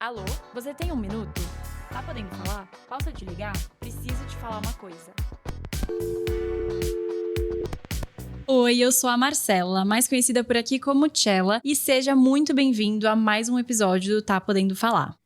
Alô? Você tem um minuto? Tá podendo falar? Posso te ligar? Preciso te falar uma coisa. Oi, eu sou a Marcela, mais conhecida por aqui como Tchela, e seja muito bem-vindo a mais um episódio do Tá Podendo Falar.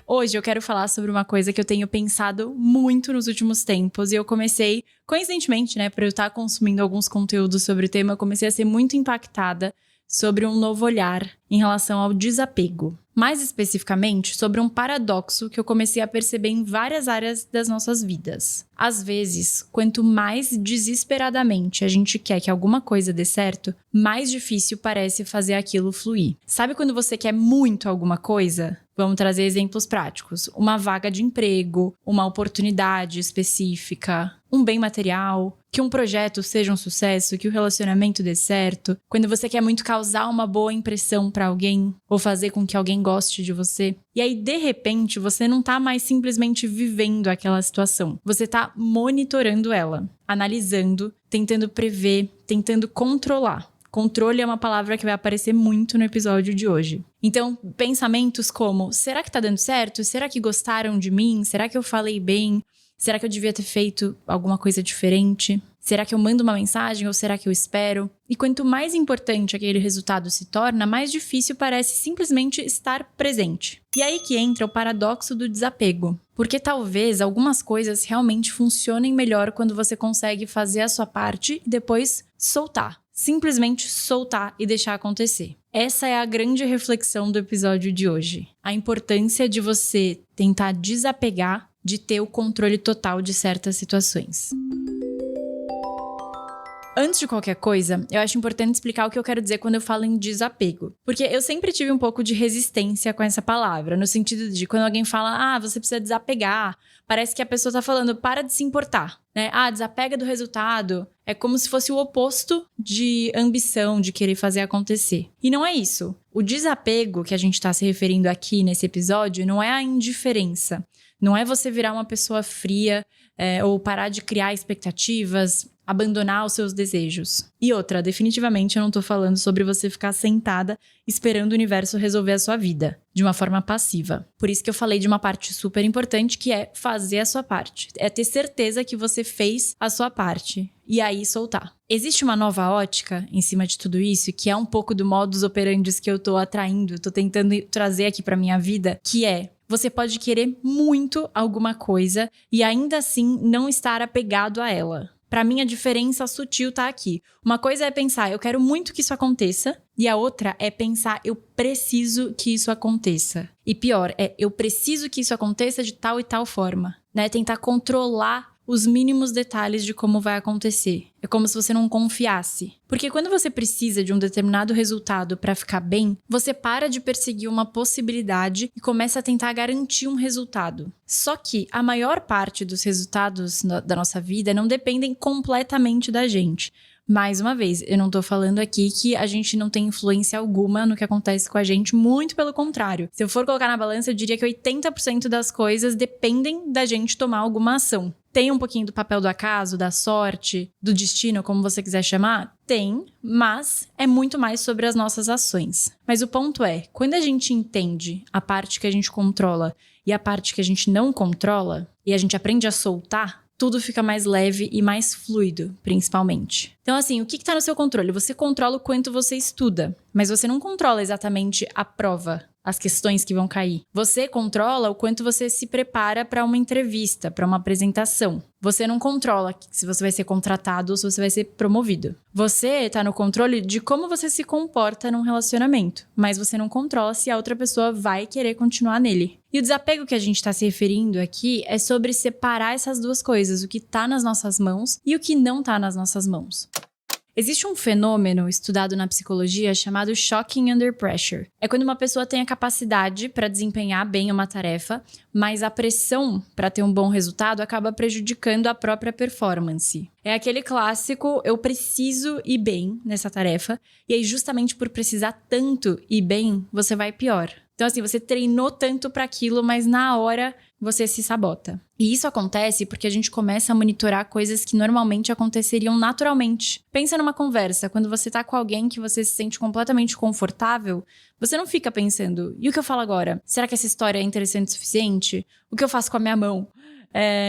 Hoje eu quero falar sobre uma coisa que eu tenho pensado muito nos últimos tempos, e eu comecei, coincidentemente, por eu estar consumindo alguns conteúdos sobre o tema, eu comecei a ser muito impactada sobre um novo olhar em relação ao desapego. Mais especificamente, sobre um paradoxo que eu comecei a perceber em várias áreas das nossas vidas. Às vezes, quanto mais desesperadamente a gente quer que alguma coisa dê certo, mais difícil parece fazer aquilo fluir. Sabe quando você quer muito alguma coisa? Vamos trazer exemplos práticos. Uma vaga de emprego, uma oportunidade específica, um bem material, que um projeto seja um sucesso, que o relacionamento dê certo. Quando você quer muito causar uma boa impressão pra alguém, ou fazer com que alguém goste de você. E aí, de repente, você não tá mais simplesmente vivendo aquela situação. Você tá monitorando ela, analisando, tentando prever, tentando controlar. Controle é uma palavra que vai aparecer muito no episódio de hoje. Então, pensamentos como, será que tá dando certo? Será que gostaram de mim? Será que eu falei bem? Será que eu devia ter feito alguma coisa diferente? Será que eu mando uma mensagem ou será que eu espero? E quanto mais importante aquele resultado se torna, mais difícil parece simplesmente estar presente. E aí que entra o paradoxo do desapego. Porque talvez algumas coisas realmente funcionem melhor quando você consegue fazer a sua parte e depois soltar. Simplesmente soltar e deixar acontecer. Essa é a grande reflexão do episódio de hoje. A importância de você tentar desapegar, de ter o controle total de certas situações. Antes de qualquer coisa, eu acho importante explicar o que eu quero dizer quando eu falo em desapego. Porque eu sempre tive um pouco de resistência com essa palavra, no sentido de quando alguém fala, você precisa desapegar, parece que a pessoa tá falando, para de se importar, né? Desapega do resultado. É como se fosse o oposto de ambição, de querer fazer acontecer. E não é isso. O desapego que a gente tá se referindo aqui nesse episódio não é a indiferença. Não é você virar uma pessoa fria, ou parar de criar expectativas, abandonar os seus desejos. E outra, definitivamente eu não tô falando sobre você ficar sentada esperando o universo resolver a sua vida, de uma forma passiva. Por isso que eu falei de uma parte super importante, que é fazer a sua parte. É ter certeza que você fez a sua parte. E aí soltar. Existe uma nova ótica em cima de tudo isso, que é um pouco do modus operandi que eu tô atraindo, tô tentando trazer aqui pra minha vida, que é: você pode querer muito alguma coisa e ainda assim não estar apegado a ela. Pra mim, a diferença sutil tá aqui. Uma coisa é pensar, eu quero muito que isso aconteça. E a outra é pensar, eu preciso que isso aconteça. E pior, eu preciso que isso aconteça de tal e tal forma. Tentar controlar os mínimos detalhes de como vai acontecer. É como se você não confiasse. Porque quando você precisa de um determinado resultado para ficar bem, você para de perseguir uma possibilidade e começa a tentar garantir um resultado. Só que a maior parte dos resultados da nossa vida não dependem completamente da gente. Mais uma vez, eu não tô falando aqui que a gente não tem influência alguma no que acontece com a gente, muito pelo contrário. Se eu for colocar na balança, eu diria que 80% das coisas dependem da gente tomar alguma ação. Tem um pouquinho do papel do acaso, da sorte, do destino, como você quiser chamar? Tem, mas é muito mais sobre as nossas ações. Mas o ponto é, quando a gente entende a parte que a gente controla e a parte que a gente não controla, e a gente aprende a soltar, tudo fica mais leve e mais fluido, principalmente. Então, assim, o que tá no seu controle? Você controla o quanto você estuda, mas você não controla exatamente a prova, as questões que vão cair. Você controla o quanto você se prepara para uma entrevista, para uma apresentação. Você não controla se você vai ser contratado ou se você vai ser promovido. Você tá no controle de como você se comporta num relacionamento, mas você não controla se a outra pessoa vai querer continuar nele. E o desapego que a gente tá se referindo aqui é sobre separar essas duas coisas, o que tá nas nossas mãos e o que não tá nas nossas mãos. Existe um fenômeno estudado na psicologia chamado shocking under pressure. É quando uma pessoa tem a capacidade para desempenhar bem uma tarefa, mas a pressão para ter um bom resultado acaba prejudicando a própria performance. É aquele clássico, eu preciso ir bem nessa tarefa, e aí justamente por precisar tanto ir bem, você vai pior. Então assim, você treinou tanto para aquilo, mas na hora você se sabota. E isso acontece porque a gente começa a monitorar coisas que normalmente aconteceriam naturalmente. Pensa numa conversa, quando você tá com alguém que você se sente completamente confortável, você não fica pensando, e o que eu falo agora? Será que essa história é interessante o suficiente? O que eu faço com a minha mão?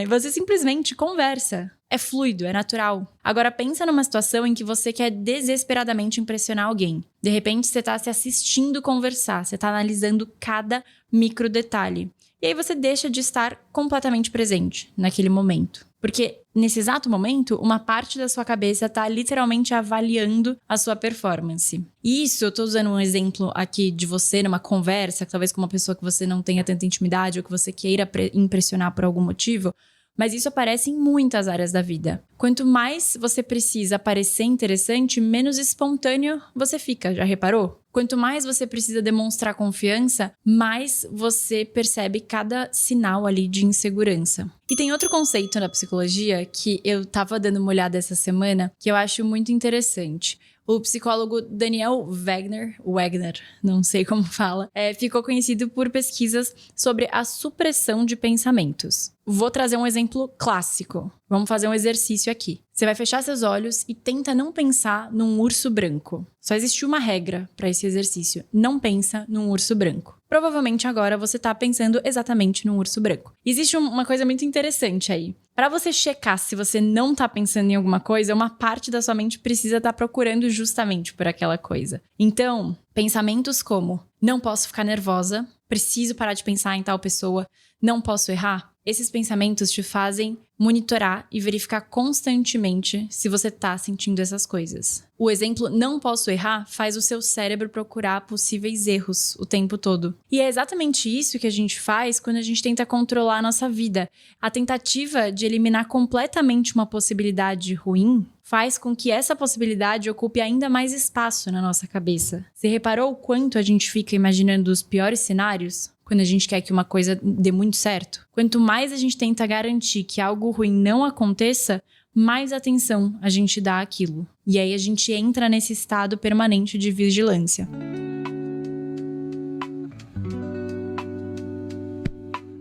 Você simplesmente conversa. É fluido, é natural. Agora pensa numa situação em que você quer desesperadamente impressionar alguém. De repente você tá se assistindo conversar, você tá analisando cada micro detalhe. E aí você deixa de estar completamente presente naquele momento. Porque nesse exato momento, uma parte da sua cabeça tá literalmente avaliando a sua performance. E isso, eu tô usando um exemplo aqui de você numa conversa, talvez com uma pessoa que você não tenha tanta intimidade ou que você queira impressionar por algum motivo. Mas isso aparece em muitas áreas da vida. Quanto mais você precisa parecer interessante, menos espontâneo você fica, já reparou? Quanto mais você precisa demonstrar confiança, mais você percebe cada sinal ali de insegurança. E tem outro conceito na psicologia que eu tava dando uma olhada essa semana, que eu acho muito interessante. O psicólogo Daniel Wegner, não sei como fala, ficou conhecido por pesquisas sobre a supressão de pensamentos. Vou trazer um exemplo clássico. Vamos fazer um exercício aqui. Você vai fechar seus olhos e tenta não pensar num urso branco. Só existe uma regra para esse exercício. Não pensa num urso branco. Provavelmente agora você tá pensando exatamente num urso branco. Existe uma coisa muito interessante aí. Para você checar se você não tá pensando em alguma coisa, uma parte da sua mente precisa estar procurando justamente por aquela coisa. Então, pensamentos como não posso ficar nervosa, preciso parar de pensar em tal pessoa, não posso errar. Esses pensamentos te fazem monitorar e verificar constantemente se você tá sentindo essas coisas. O exemplo não posso errar faz o seu cérebro procurar possíveis erros o tempo todo. E é exatamente isso que a gente faz quando a gente tenta controlar a nossa vida. A tentativa de eliminar completamente uma possibilidade ruim faz com que essa possibilidade ocupe ainda mais espaço na nossa cabeça. Você reparou o quanto a gente fica imaginando os piores cenários? Quando a gente quer que uma coisa dê muito certo. Quanto mais a gente tenta garantir que algo ruim não aconteça, mais atenção a gente dá àquilo. E aí a gente entra nesse estado permanente de vigilância.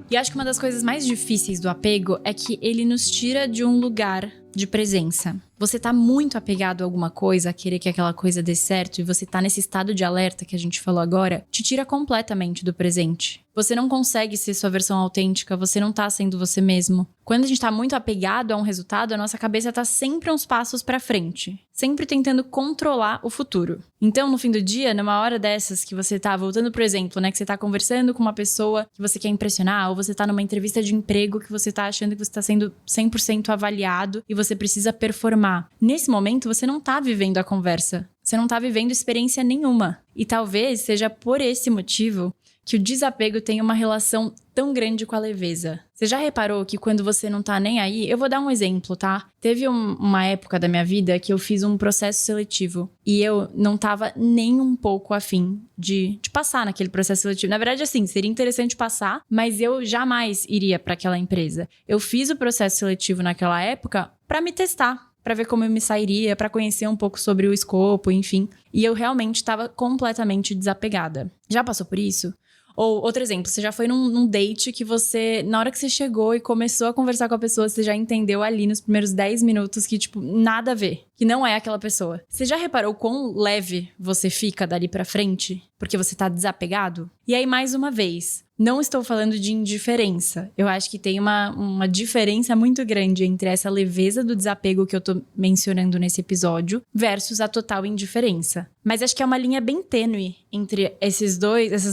E acho que uma das coisas mais difíceis do apego é que ele nos tira de um lugar de presença. Você tá muito apegado a alguma coisa, a querer que aquela coisa dê certo, e você tá nesse estado de alerta que a gente falou agora, te tira completamente do presente. Você não consegue ser sua versão autêntica, você não tá sendo você mesmo. Quando a gente tá muito apegado a um resultado, a nossa cabeça tá sempre uns passos pra frente, sempre tentando controlar o futuro. Então, no fim do dia, numa hora dessas que você tá, voltando pro exemplo, né, que você tá conversando com uma pessoa que você quer impressionar, ou você tá numa entrevista de emprego que você tá achando que você tá sendo 100% avaliado e você precisa performar. Nesse momento, você não tá vivendo a conversa. Você não tá vivendo experiência nenhuma. E talvez seja por esse motivo que o desapego tem uma relação tão grande com a leveza. Você já reparou que quando você não tá nem aí... Eu vou dar um exemplo, tá? Teve uma época da minha vida que eu fiz um processo seletivo. E eu não tava nem um pouco afim de passar naquele processo seletivo. Na verdade, assim, seria interessante passar, mas eu jamais iria pra aquela empresa. Eu fiz o processo seletivo naquela época pra me testar, pra ver como eu me sairia, pra conhecer um pouco sobre o escopo, enfim. E eu realmente estava completamente desapegada. Já passou por isso? Ou, outro exemplo, você já foi num date que você, na hora que você chegou e começou a conversar com a pessoa, você já entendeu ali nos primeiros 10 minutos que, tipo, nada a ver, que não é aquela pessoa. Você já reparou quão leve você fica dali pra frente? Porque você tá desapegado? E aí, mais uma vez, não estou falando de indiferença. Eu acho que tem uma diferença muito grande entre essa leveza do desapego que eu tô mencionando nesse episódio versus a total indiferença. Mas acho que é uma linha bem tênue entre essas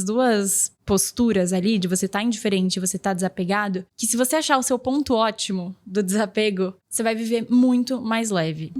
duas posturas ali, de você tá indiferente e você tá desapegado, que se você achar o seu ponto ótimo do desapego, você vai viver muito mais leve.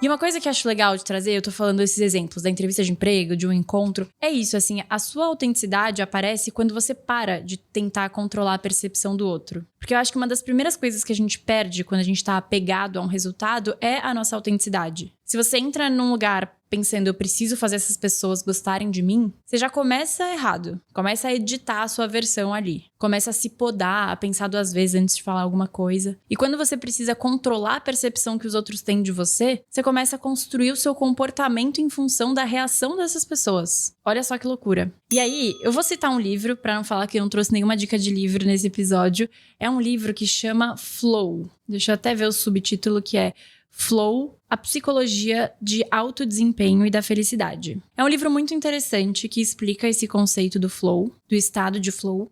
E uma coisa que eu acho legal de trazer, eu tô falando esses exemplos da entrevista de emprego, de um encontro, é isso, assim, a sua autenticidade aparece quando você para de tentar controlar a percepção do outro. Porque eu acho que uma das primeiras coisas que a gente perde quando a gente tá apegado a um resultado é a nossa autenticidade. Se você entra num lugar pensando, eu preciso fazer essas pessoas gostarem de mim, você já começa errado. Começa a editar a sua versão ali. Começa a se podar, a pensar 2 vezes antes de falar alguma coisa. E quando você precisa controlar a percepção que os outros têm de você, você começa a construir o seu comportamento em função da reação dessas pessoas. Olha só que loucura. E aí, eu vou citar um livro, pra não falar que eu não trouxe nenhuma dica de livro nesse episódio. É um livro que chama Flow. Deixa eu até ver o subtítulo, que é Flow, a psicologia de alto desempenho e da felicidade. É um livro muito interessante que explica esse conceito do flow, do estado de flow,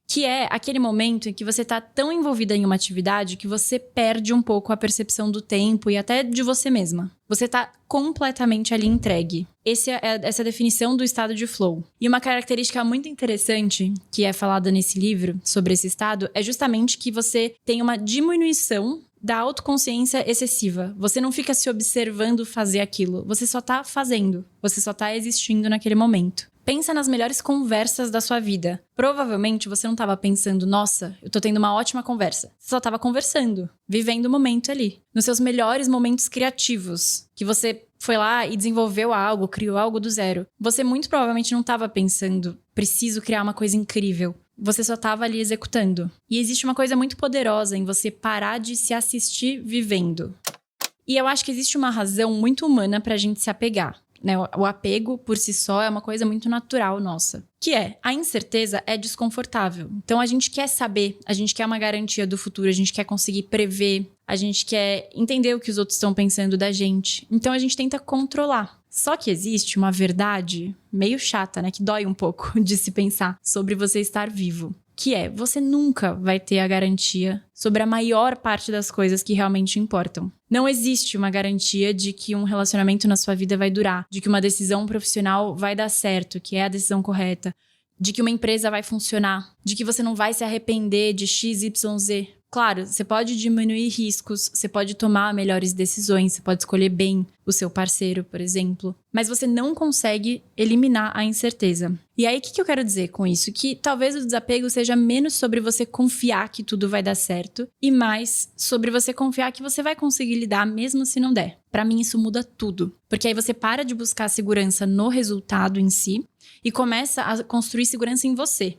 que é aquele momento em que você está tão envolvida em uma atividade que você perde um pouco a percepção do tempo e até de você mesma. Você está completamente ali entregue. Essa é a definição do estado de flow. E uma característica muito interessante que é falada nesse livro sobre esse estado é justamente que você tem uma diminuição da autoconsciência excessiva. Você não fica se observando fazer aquilo. Você só tá fazendo. Você só tá existindo naquele momento. Pensa nas melhores conversas da sua vida. Provavelmente você não tava pensando, nossa, eu tô tendo uma ótima conversa. Você só tava conversando, vivendo o momento ali. Nos seus melhores momentos criativos, que você foi lá e desenvolveu algo, criou algo do zero. Você muito provavelmente não tava pensando, preciso criar uma coisa incrível. Você só estava ali executando. E existe uma coisa muito poderosa em você parar de se assistir vivendo. E eu acho que existe uma razão muito humana pra gente se apegar, né? O apego, por si só, é uma coisa muito natural nossa. Que é, a incerteza é desconfortável. Então, a gente quer saber, a gente quer uma garantia do futuro, a gente quer conseguir prever, a gente quer entender o que os outros estão pensando da gente. Então, a gente tenta controlar. Só que existe uma verdade meio chata, né? Que dói um pouco de se pensar sobre você estar vivo. Que é, você nunca vai ter a garantia sobre a maior parte das coisas que realmente importam. Não existe uma garantia de que um relacionamento na sua vida vai durar, de que uma decisão profissional vai dar certo, que é a decisão correta, de que uma empresa vai funcionar, de que você não vai se arrepender de X, Y, Z. Claro, você pode diminuir riscos, você pode tomar melhores decisões, você pode escolher bem o seu parceiro, por exemplo. Mas você não consegue eliminar a incerteza. E aí, o que eu quero dizer com isso? Que talvez o desapego seja menos sobre você confiar que tudo vai dar certo e mais sobre você confiar que você vai conseguir lidar mesmo se não der. Pra mim, isso muda tudo. Porque aí você para de buscar segurança no resultado em si e começa a construir segurança em você.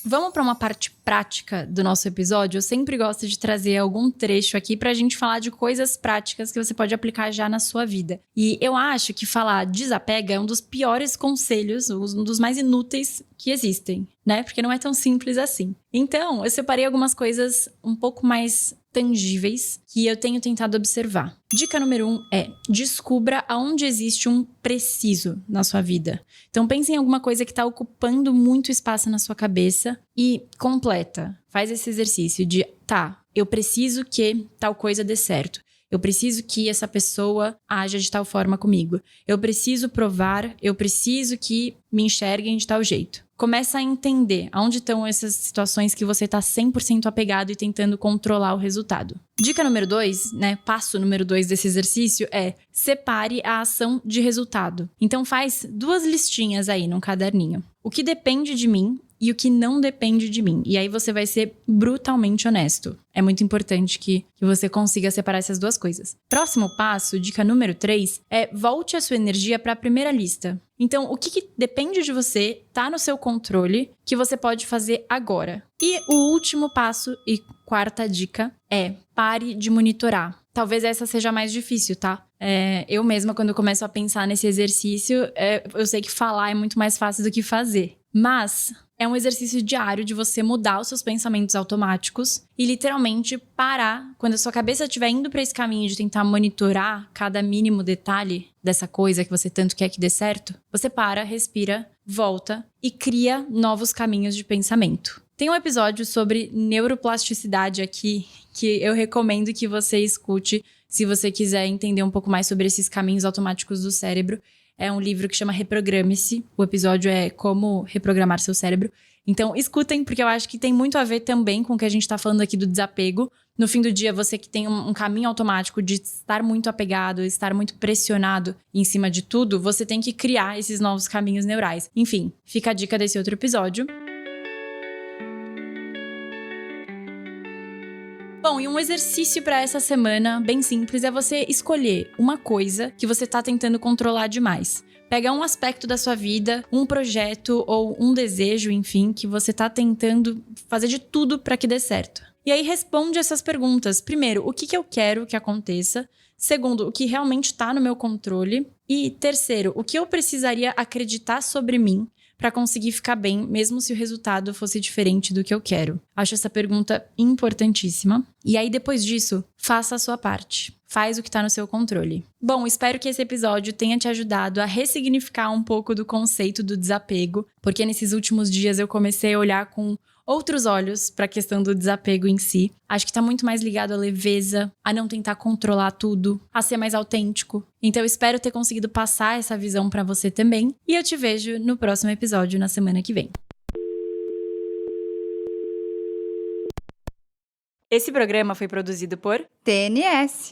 Vamos para uma parte prática do nosso episódio? Eu sempre gosto de trazer algum trecho aqui pra gente falar de coisas práticas que você pode aplicar já na sua vida. E eu acho que falar desapega é um dos piores conselhos, um dos mais inúteis que existem, né? Porque não é tão simples assim. Então, eu separei algumas coisas um pouco mais tangíveis que eu tenho tentado observar. Dica número 1 é: descubra aonde existe um preciso na sua vida. Então pense em alguma coisa que está ocupando muito espaço na sua cabeça e completa. Faz esse exercício de, eu preciso que tal coisa dê certo. Eu preciso que essa pessoa haja de tal forma comigo. Eu preciso provar, eu preciso que me enxerguem de tal jeito. Começa a entender aonde estão essas situações que você está 100% apegado e tentando controlar o resultado. Dica número 2, né? Passo número 2 desse exercício é: separe a ação de resultado. Então faz 2 listinhas aí num caderninho. O que depende de mim e o que não depende de mim. E aí você vai ser brutalmente honesto. É muito importante que você consiga separar essas 2 coisas. Próximo passo, dica número 3, é: volte a sua energia para a primeira lista. Então, o que depende de você, tá no seu controle, que você pode fazer agora. E o último passo e 4ª dica é: pare de monitorar. Talvez essa seja mais difícil, tá? Eu mesma, quando eu começo a pensar nesse exercício, eu sei que falar é muito mais fácil do que fazer. Mas é um exercício diário de você mudar os seus pensamentos automáticos e literalmente parar. Quando a sua cabeça estiver indo para esse caminho de tentar monitorar cada mínimo detalhe dessa coisa que você tanto quer que dê certo, você para, respira, volta e cria novos caminhos de pensamento. Tem um episódio sobre neuroplasticidade aqui que eu recomendo que você escute se você quiser entender um pouco mais sobre esses caminhos automáticos do cérebro. É um livro que chama Reprograme-se. O episódio é Como Reprogramar Seu Cérebro. Então, escutem, porque eu acho que tem muito a ver também com o que a gente tá falando aqui do desapego. No fim do dia, você que tem um caminho automático de estar muito apegado, estar muito pressionado em cima de tudo, você tem que criar esses novos caminhos neurais. Enfim, fica a dica desse outro episódio. Bom, e um um exercício para essa semana, bem simples, é você escolher uma coisa que você tá tentando controlar demais. Pega um aspecto da sua vida, um projeto ou um desejo, enfim, que você tá tentando fazer de tudo para que dê certo. E aí responde essas perguntas. Primeiro, o que eu quero que aconteça? Segundo, o que realmente está no meu controle? E terceiro, o que eu precisaria acreditar sobre mim para conseguir ficar bem, mesmo se o resultado fosse diferente do que eu quero? Acho essa pergunta importantíssima. E aí, depois disso, faça a sua parte. Faz o que está no seu controle. Bom, espero que esse episódio tenha te ajudado a ressignificar um pouco do conceito do desapego, porque nesses últimos dias eu comecei a olhar com outros olhos para a questão do desapego em si. Acho que está muito mais ligado à leveza, a não tentar controlar tudo, a ser mais autêntico. Então eu espero ter conseguido passar essa visão para você também. E eu te vejo no próximo episódio na semana que vem. Esse programa foi produzido por TNS.